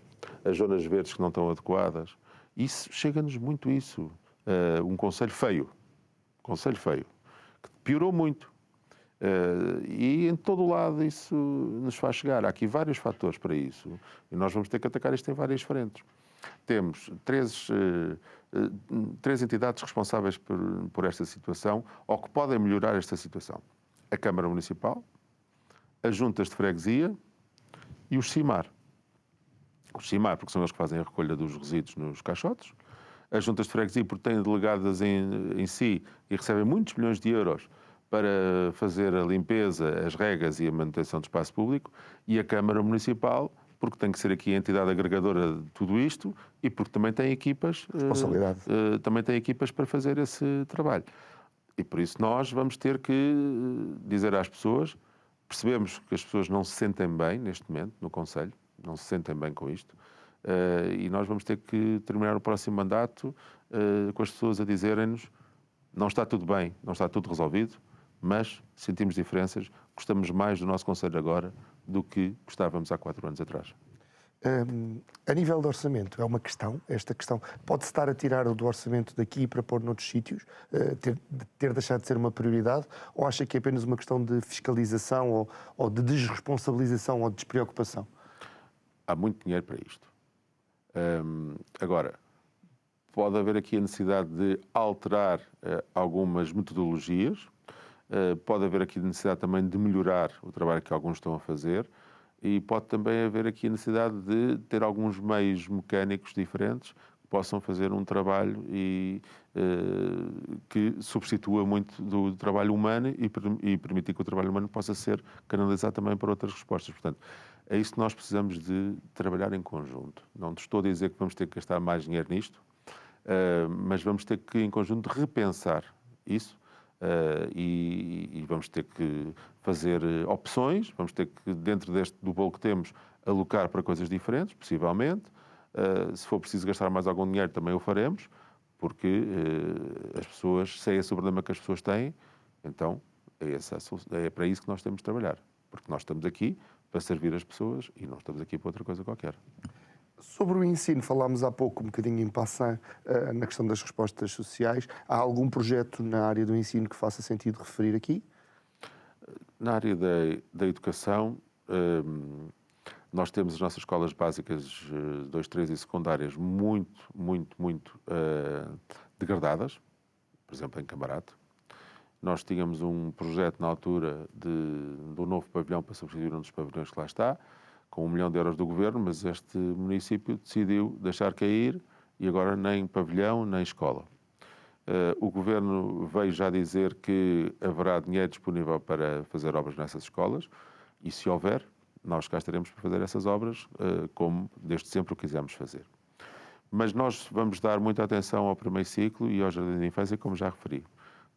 S3: as zonas verdes que não estão adequadas. Isso chega-nos muito isso. Um conselho feio, que piorou muito. E em todo o lado isso nos faz chegar. Há aqui vários fatores para isso e nós vamos ter que atacar isto em várias frentes. Temos três entidades responsáveis por esta situação ou que podem melhorar esta situação. A Câmara Municipal, as juntas de freguesia e os CIMAR. Os CIMAR, porque são eles que fazem a recolha dos resíduos nos caixotes. As juntas de freguesia, porque têm delegadas em si e recebem muitos milhões de euros para fazer a limpeza, as regas e a manutenção do espaço público. E a Câmara Municipal, porque tem que ser aqui a entidade agregadora de tudo isto e porque também tem equipas, também tem equipas para fazer esse trabalho. E por isso nós vamos ter que dizer às pessoas, percebemos que as pessoas não se sentem bem neste momento no Conselho, não se sentem bem com isto, e nós vamos ter que terminar o próximo mandato com as pessoas a dizerem-nos não está tudo bem, não está tudo resolvido, mas sentimos diferenças, gostamos mais do nosso Conselho agora do que gostávamos há 4 anos atrás.
S2: A nível de orçamento, é uma questão, esta questão pode-se estar a tirar do orçamento daqui para pôr noutros sítios, ter deixado de ser uma prioridade, ou acha que é apenas uma questão de fiscalização ou de desresponsabilização ou de despreocupação?
S3: Há muito dinheiro para isto. Agora, pode haver aqui a necessidade de alterar algumas metodologias, pode haver aqui a necessidade também de melhorar o trabalho que alguns estão a fazer e pode também haver aqui a necessidade de ter alguns meios mecânicos diferentes que possam fazer um trabalho que substitua muito do trabalho humano e permitir que o trabalho humano possa ser canalizado também para outras respostas. Portanto, é isso que nós precisamos de trabalhar em conjunto. Não estou a dizer que vamos ter que gastar mais dinheiro nisto, mas vamos ter que, em conjunto, repensar isso e vamos ter que fazer opções, vamos ter que, dentro do bolo que temos, alocar para coisas diferentes, possivelmente. Se for preciso gastar mais algum dinheiro, também o faremos, porque as pessoas, se é esse o problema que as pessoas têm, então é para isso que nós temos de trabalhar. Porque nós estamos aqui para servir as pessoas e não estamos aqui para outra coisa qualquer.
S2: Sobre o ensino, falámos há pouco um bocadinho em passant na questão das respostas sociais. Há algum projeto na área do ensino que faça sentido referir aqui?
S3: Na área da educação, nós temos as nossas escolas básicas 2, 3 e secundárias muito degradadas, por exemplo, em Camarate. Nós tínhamos um projeto na altura do novo pavilhão para substituir um dos pavilhões que lá está, com 1 milhão de euros do governo, mas este município decidiu deixar cair e agora nem pavilhão, nem escola. O governo veio já dizer que haverá dinheiro disponível para fazer obras nessas escolas e, se houver, nós cá estaremos para fazer essas obras como desde sempre o quisemos fazer. Mas nós vamos dar muita atenção ao primeiro ciclo e ao jardim de infância, como já referi.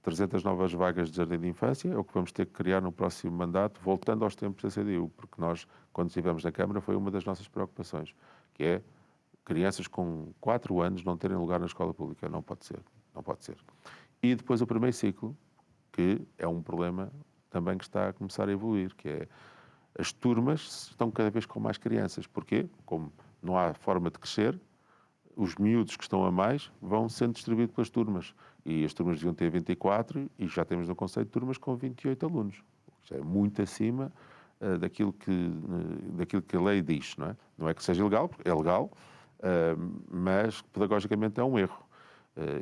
S3: 300 novas vagas de jardim de infância é o que vamos ter que criar no próximo mandato, voltando aos tempos da CDU, porque nós, quando estivemos na Câmara, foi uma das nossas preocupações, que é crianças com 4 anos não terem lugar na escola pública. Não pode ser, não pode ser. E depois o primeiro ciclo, que é um problema também que está a começar a evoluir, que é as turmas estão cada vez com mais crianças. Porquê? Como não há forma de crescer, os miúdos que estão a mais vão sendo distribuídos pelas turmas. E as turmas deviam ter 24 e já temos no Conselho de turmas com 28 alunos. Já é muito acima daquilo que a lei diz, não é? Não é que seja ilegal, porque é legal, mas pedagogicamente é um erro.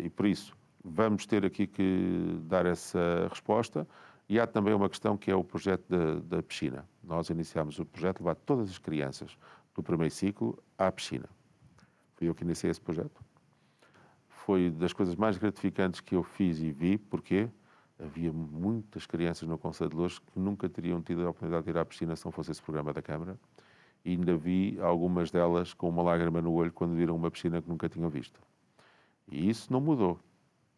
S3: E por isso vamos ter aqui que dar essa resposta. E há também uma questão que é o projeto da piscina. Nós iniciámos o projeto de levar todas as crianças do primeiro ciclo à piscina. Fui eu que iniciei esse projeto. Foi das coisas mais gratificantes que eu fiz e vi, porque havia muitas crianças no Conselho de Loures que nunca teriam tido a oportunidade de ir à piscina se não fosse esse programa da Câmara. E ainda vi algumas delas com uma lágrima no olho quando viram uma piscina que nunca tinham visto. E isso não mudou.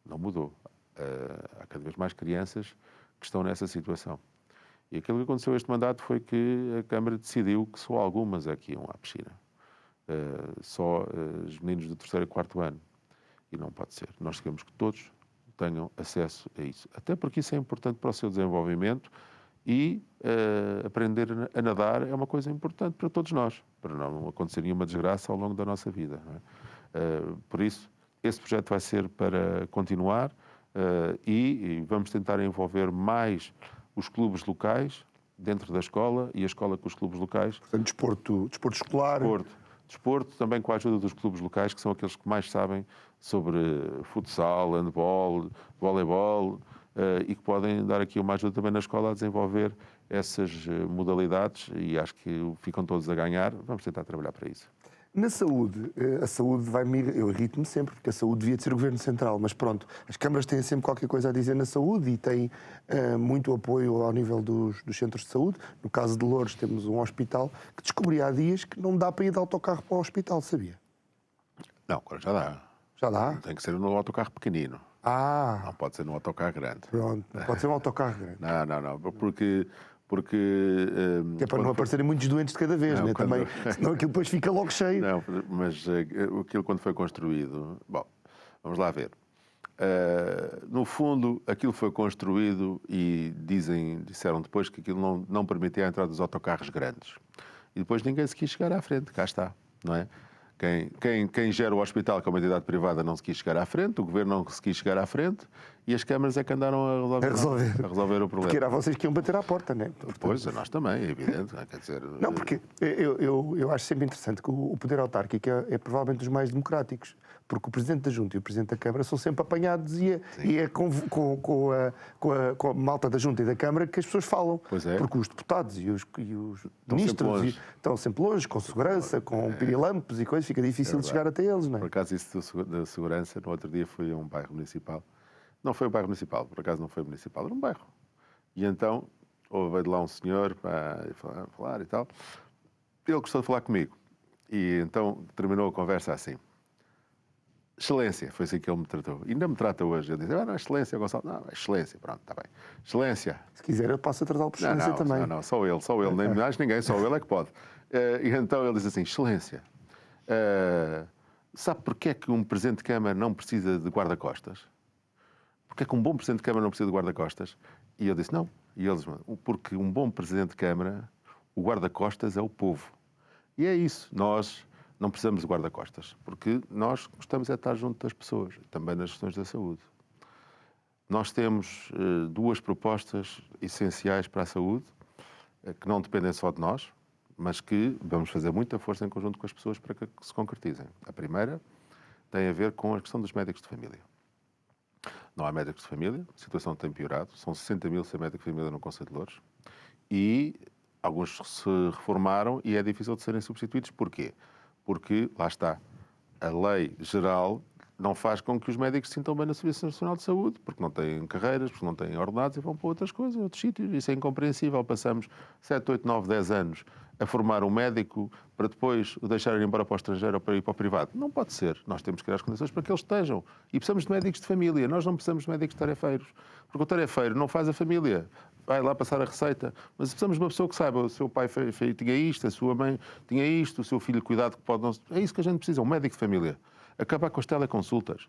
S3: Não mudou. Há cada vez mais crianças que estão nessa situação. E aquilo que aconteceu este mandato foi que a Câmara decidiu que só algumas é que iam à piscina. Só os meninos do 3º e 4º ano. E não pode ser. Nós queremos que todos tenham acesso a isso. Até porque isso é importante para o seu desenvolvimento e aprender a nadar é uma coisa importante para todos nós, para não acontecer nenhuma desgraça ao longo da nossa vida. Não é? Por isso, esse projeto vai ser para continuar e vamos tentar envolver mais os clubes locais dentro da escola e a escola com os clubes locais.
S2: Portanto, desporto escolar.
S3: Desporto também com a ajuda dos clubes locais, que são aqueles que mais sabem sobre futsal, handball, voleibol e que podem dar aqui uma ajuda também na escola a desenvolver essas modalidades e acho que ficam todos a ganhar. Vamos tentar trabalhar para isso.
S2: Na saúde, a saúde eu irrito-me sempre, porque a saúde devia de ser o Governo Central, mas pronto, as câmaras têm sempre qualquer coisa a dizer na saúde e têm muito apoio ao nível dos centros de saúde. No caso de Loures temos um hospital que descobri há dias que não dá para ir de autocarro para o hospital, sabia?
S3: Não, agora já dá.
S2: Já dá?
S3: Tem que ser num autocarro pequenino. Não pode ser num autocarro grande.
S2: Pronto, não pode ser um autocarro grande.
S3: Não, porque
S2: que é para não aparecerem muitos doentes de cada vez,
S3: não,
S2: né? Também, senão aquilo depois fica logo cheio.
S3: Não, mas aquilo quando foi construído... Bom, vamos lá ver. No fundo, aquilo foi construído e disseram depois que aquilo não permitia a entrada dos autocarros grandes. E depois ninguém se quis chegar à frente, cá está, não é? Quem gera o hospital, que é uma entidade privada, não se quis chegar à frente, o governo não se quis chegar à frente e as câmaras é que andaram a resolver o problema.
S2: Porque era vocês que iam bater à porta, não é?
S3: Pois, a nós também, é evidente. Quer dizer,
S2: não, porque eu acho sempre interessante que o poder autárquico é provavelmente dos mais democráticos, porque o Presidente da Junta e o Presidente da Câmara são sempre apanhados e é com a malta da Junta e da Câmara que as pessoas falam.
S3: Pois é.
S2: Porque os deputados e os ministros estão sempre longe, com segurança, com pirilampos e coisas, fica difícil de chegar até eles, não é?
S3: Por acaso, isso da segurança, no outro dia fui a um bairro municipal. Não foi um bairro municipal, por acaso não foi municipal, era um bairro. E então, veio de lá um senhor para falar e tal. Ele gostou de falar comigo. E então terminou a conversa assim. Excelência, foi assim que ele me tratou. E ainda me trata hoje. Eu disse, não, excelência, Gonçalo. Não, excelência, pronto, está bem. Excelência.
S2: Se quiser, eu posso tratá-lo por excelência também.
S3: Não, só ele, nem mais ninguém, só ele é que pode. E então ele diz assim, excelência, sabe porquê é que um Presidente de Câmara não precisa de guarda-costas? Porquê é que um bom Presidente de Câmara não precisa de guarda-costas? E eu disse, não. E eles, porque um bom Presidente de Câmara, o guarda-costas é o povo. E é isso, nós não precisamos de guarda-costas, porque nós gostamos de estar junto das pessoas, também nas questões da saúde. Nós temos duas propostas essenciais para a saúde, que não dependem só de nós, mas que vamos fazer muita força em conjunto com as pessoas para que se concretizem. A primeira tem a ver com a questão dos médicos de família. Não há médicos de família, a situação tem piorado, são 60 mil sem médico de família no Conselho de Loures e alguns se reformaram e é difícil de serem substituídos. Porquê? Porque, lá está, a lei geral não faz com que os médicos se sintam bem na Serviço Nacional de Saúde, porque não têm carreiras, porque não têm ordenados e vão para outras coisas, outros sítios. Isso é incompreensível. Passamos 7, 8, 9, 10 anos a formar um médico para depois o deixar ir embora para o estrangeiro ou para ir para o privado. Não pode ser. Nós temos que criar as condições para que eles estejam. E precisamos de médicos de família. Nós não precisamos de médicos tarefeiros. Porque o tarefeiro não faz a família. Vai lá passar a receita. Mas precisamos de uma pessoa que saiba, o seu pai tinha isto, a sua mãe tinha isto, o seu filho, cuidado que pode não... É isso que a gente precisa, um médico de família. Acabar com as teleconsultas.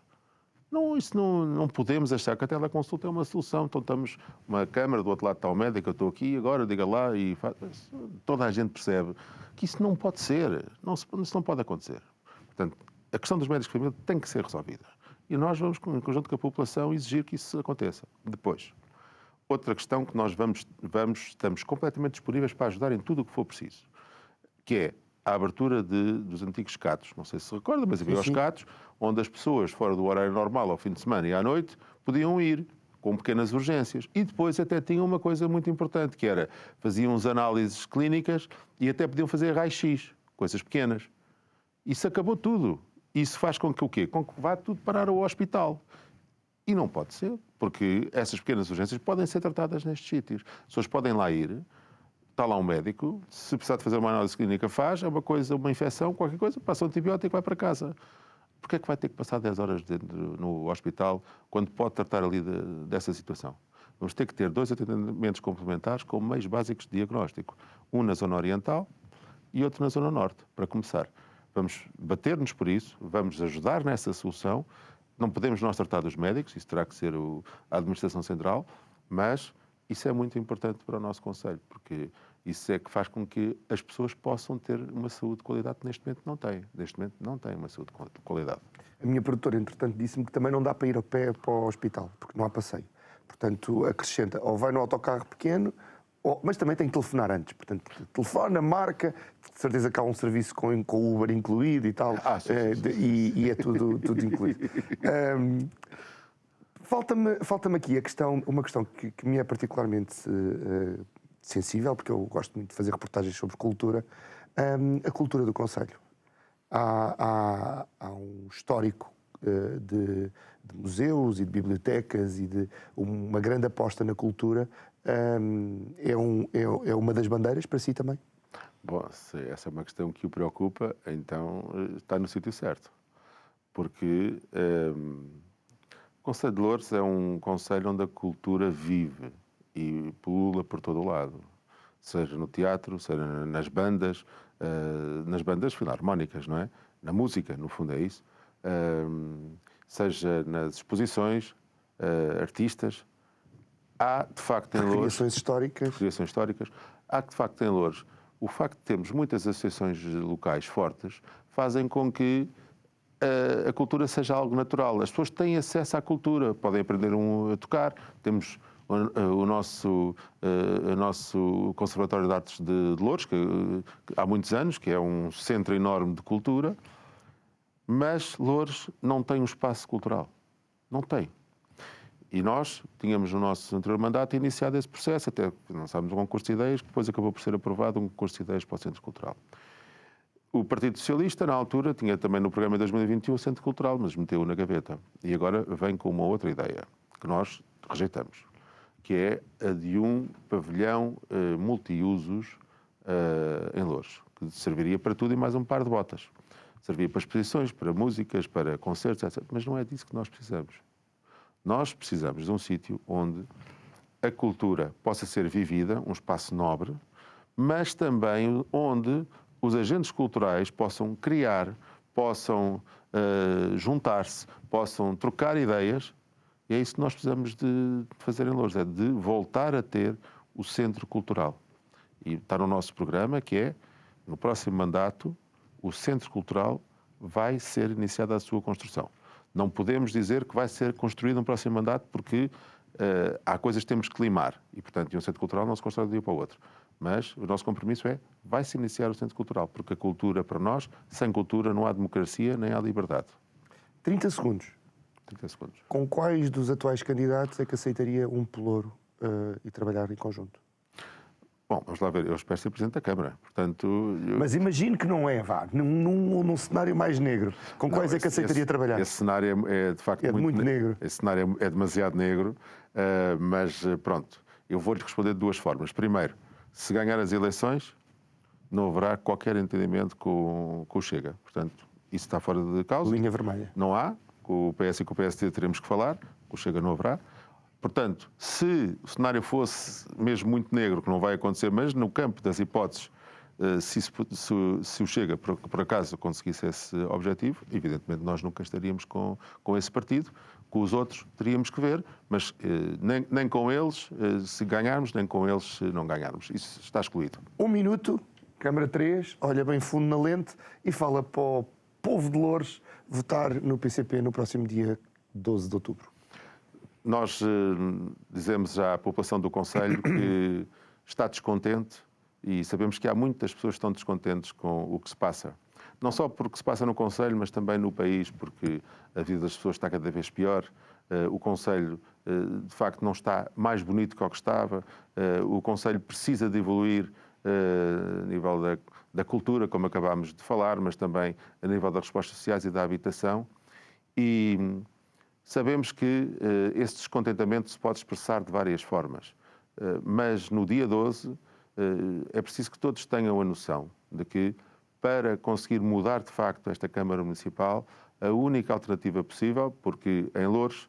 S3: Isso não podemos achar que a teleconsulta é uma solução. Então estamos uma câmara, do outro lado está o médico, eu estou aqui, agora diga lá e faz... Toda a gente percebe que isso não pode ser. Isso não pode acontecer. Portanto, a questão dos médicos de família tem que ser resolvida. E nós vamos, em conjunto com a população, exigir que isso aconteça. Depois, outra questão que nós estamos completamente disponíveis para ajudar em tudo o que for preciso, que é a abertura dos antigos CATs. Não sei se recorda, mas havia os CATs, onde as pessoas, fora do horário normal, ao fim de semana e à noite, podiam ir com pequenas urgências. E depois até tinham uma coisa muito importante, que era, faziam as análises clínicas e até podiam fazer raio-x, coisas pequenas. Isso acabou tudo. Isso faz com que o quê? Com que vá tudo parar ao hospital. E não pode ser, porque essas pequenas urgências podem ser tratadas nestes sítios. As pessoas podem lá ir, está lá um médico, se precisar de fazer uma análise clínica faz, é uma coisa, uma infecção, qualquer coisa, passa um antibiótico e vai para casa. Porquê é que vai ter que passar 10 horas no hospital quando pode tratar ali dessa situação? Vamos ter que ter 2 atendimentos complementares com meios básicos de diagnóstico. Um na zona oriental e outro na zona norte, para começar. Vamos bater-nos por isso, vamos ajudar nessa solução. Não podemos nós tratar dos médicos, isso terá que ser a Administração Central, mas isso é muito importante para o nosso Conselho, porque isso é que faz com que as pessoas possam ter uma saúde de qualidade que neste momento não têm. Neste momento não têm uma saúde de qualidade.
S2: A minha produtora, entretanto, disse-me que também não dá para ir a pé para o hospital, porque não há passeio. Portanto, acrescenta, ou vai no autocarro pequeno, mas também tem que telefonar antes. Portanto, telefona, marca, de certeza que há um serviço com o Uber incluído e tal, sim. E é tudo incluído. Falta-me aqui uma questão que me é particularmente sensível, porque eu gosto muito de fazer reportagens sobre cultura, a cultura do Conselho. Há um histórico de museus e de bibliotecas e de uma grande aposta na cultura. É uma das bandeiras para si também?
S3: Bom, se essa é uma questão que o preocupa, então está no sítio certo. Porque o Conselho de Loures é um concelho onde a cultura vive e pulula por todo o lado. Seja no teatro, seja nas bandas filarmónicas, não é? Na música, no fundo é isso. Seja nas exposições, artistas. Há, de facto, em Loures... Criações históricas. Há, de facto, em Loures, o facto de termos muitas associações locais fortes fazem com que a cultura seja algo natural. As pessoas têm acesso à cultura, podem aprender a tocar. Temos o nosso Conservatório de Artes de Loures, que há muitos anos, que é um centro enorme de cultura, mas Loures não tem um espaço cultural. Não tem. E nós tínhamos no nosso anterior mandato iniciado esse processo, até lançámos um concurso de ideias, que depois acabou por ser aprovado um concurso de ideias para o Centro Cultural. O Partido Socialista, na altura, tinha também no programa de 2021 o Centro Cultural, mas meteu-o na gaveta. E agora vem com uma outra ideia, que nós rejeitamos, que é a de um pavilhão multiusos em Loures, que serviria para tudo e mais um par de botas. Servia para exposições, para músicas, para concertos, etc. Mas não é disso que nós precisamos. Nós precisamos de um sítio onde a cultura possa ser vivida, um espaço nobre, mas também onde os agentes culturais possam criar, possam juntar-se, possam trocar ideias. E é isso que nós precisamos de fazer em Loures, é de voltar a ter o centro cultural. E está no nosso programa, que é, no próximo mandato, o centro cultural vai ser iniciada a sua construção. Não podemos dizer que vai ser construído no próximo mandato porque há coisas que temos que limar e, portanto, um centro cultural não se constrói de um dia para o outro. Mas o nosso compromisso é, vai-se iniciar o centro cultural, porque a cultura, para nós, sem cultura não há democracia nem há liberdade.
S2: 30 segundos.
S3: 30 segundos.
S2: Com quais dos atuais candidatos é que aceitaria um pelouro e trabalhar em conjunto?
S3: Bom, vamos lá ver, eu espero ser Presidente da Câmara, portanto...
S2: Mas imagino que não é, vá, num cenário mais negro. Com quais é que aceitaria trabalhar?
S3: Esse cenário é de facto
S2: muito negro.
S3: Esse cenário é demasiado negro, mas pronto, eu vou-lhe responder de duas formas. Primeiro, se ganhar as eleições, não haverá qualquer entendimento com o Chega. Portanto, isso está fora de causa.
S2: Linha vermelha.
S3: Não há. Com o PS e com o PSD teremos que falar, com o Chega não haverá. Portanto, se o cenário fosse mesmo muito negro, que não vai acontecer, mas no campo das hipóteses, se o Chega, por acaso, conseguisse esse objetivo, evidentemente nós nunca estaríamos com esse partido. Com os outros teríamos que ver, mas nem com eles se ganharmos, nem com eles se não ganharmos. Isso está excluído.
S2: 1 minuto, Câmara 3, olha bem fundo na lente e fala para o povo de Loures votar no PCP no próximo dia 12 de outubro.
S3: Nós dizemos já à população do Conselho que está descontente e sabemos que há muitas pessoas que estão descontentes com o que se passa. Não só porque se passa no Conselho, mas também no país, porque a vida das pessoas está cada vez pior. O Conselho, de facto, não está mais bonito que o que estava. O Conselho precisa de evoluir a nível da cultura, como acabámos de falar, mas também a nível das respostas sociais e da habitação. E sabemos que esse descontentamento se pode expressar de várias formas. Mas no dia 12 é preciso que todos tenham a noção de que, para conseguir mudar de facto esta Câmara Municipal, a única alternativa possível, porque em Loures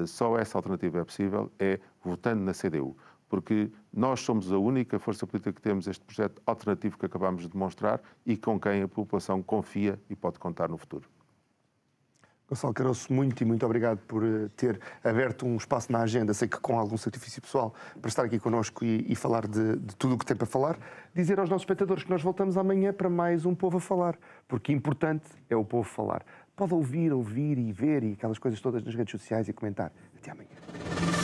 S3: só essa alternativa é possível, é votando na CDU. Porque nós somos a única força política que temos este projeto alternativo que acabamos de demonstrar e com quem a população confia e pode contar no futuro.
S2: Gonçalo Caroço, muito obrigado por ter aberto um espaço na agenda, sei que com algum sacrifício pessoal, para estar aqui connosco e falar de tudo o que tem para falar. Dizer aos nossos espectadores que nós voltamos amanhã para mais um Povo a Falar, porque importante é o povo falar. Pode ouvir e ver e aquelas coisas todas nas redes sociais e comentar. Até amanhã.